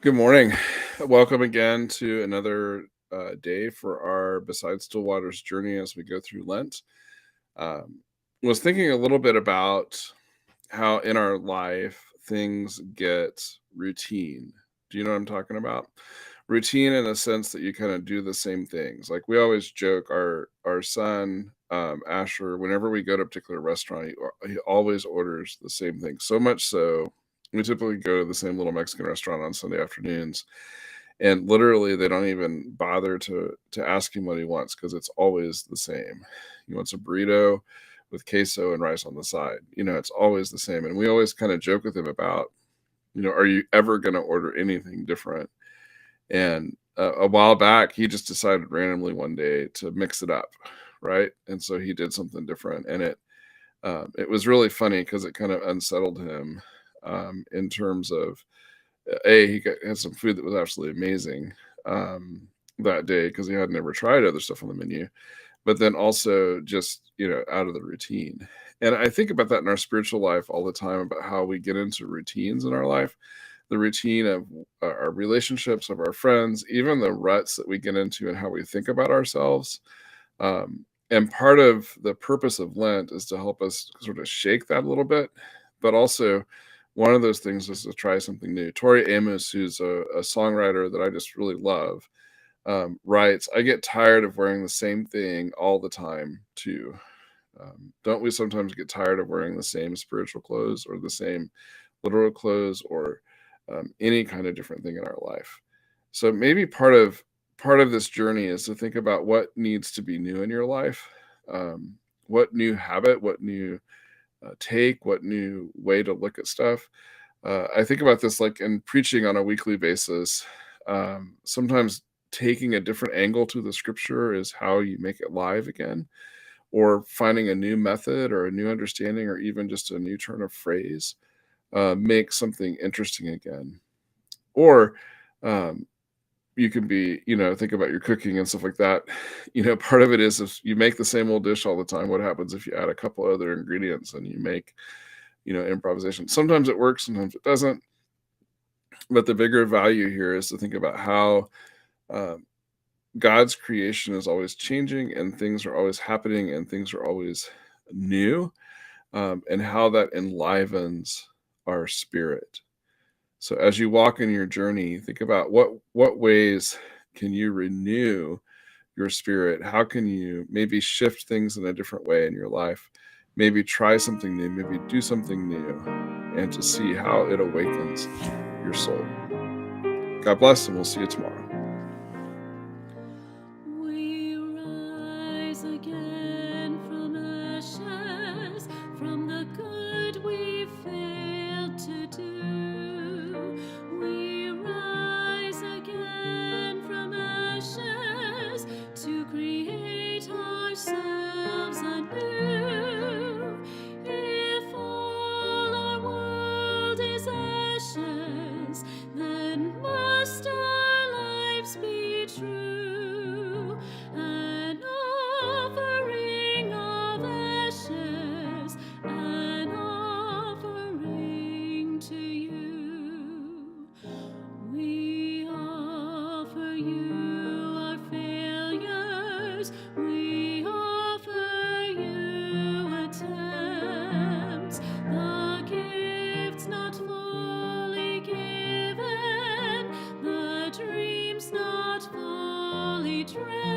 Good morning. Welcome again to another day for our Besides Still Waters journey as we go through Lent. Um, was thinking a little bit about how in our life things get routine. Do you know what I'm talking about? Routine in a sense that you kind of do the same things. Like we always joke, our son Asher, whenever we go to a particular restaurant, he always orders the same thing. So much so, we typically go to the same little Mexican restaurant on Sunday afternoons, and literally they don't even bother to ask him what he wants because it's always the same. He wants a burrito with queso and rice on the side. It's always the same. And we always kind of joke with him about, are you ever going to order anything different? And a while back, he just decided randomly one day to mix it up, right? And so he did something different, and it was really funny because it kind of unsettled him, in terms of had some food that was absolutely amazing, that day because he had never tried other stuff on the menu, but then also just, out of the routine. And I think about that in our spiritual life all the time about how we get into routines in our life, the routine of our relationships, of our friends, even the ruts that we get into and how we think about ourselves. And part of the purpose of Lent is to help us sort of shake that a little bit, but also one of those things is to try something new. Tori Amos, who's a songwriter that I just really love, writes, "I get tired of wearing the same thing all the time too." Don't we sometimes get tired of wearing the same spiritual clothes or the same literal clothes or any kind of different thing in our life? So maybe part of this journey is to think about what needs to be new in your life, what new habit, what new take, what new way to look at stuff. I think about this like in preaching on a weekly basis. Sometimes taking a different angle to the scripture is how you make it live again, or finding a new method or a new understanding or even just a new turn of phrase makes something interesting again. Or um, you can be, think about your cooking and stuff like that. Part of it is if you make the same old dish all the time, what happens if you add a couple other ingredients and you make, improvisation? Sometimes it works, sometimes it doesn't. But the bigger value here is to think about how um, God's creation is always changing and things are always happening and things are always new, and how that enlivens our spirit. So as you walk in your journey, think about what ways can you renew your spirit? How can you maybe shift things in a different way in your life? Maybe try something new, maybe do something new, and to see how it awakens your soul. God bless, and we'll see you tomorrow. We rise again from ashes, from the good we failed to do. We rise again from ashes to create ourselves anew. If all our world is ashes, then must our lives be true. An offering of ashes, an offering to you. We offer you our failures, we offer you attempts, the gifts not fully given, the dreams not fully dreamt.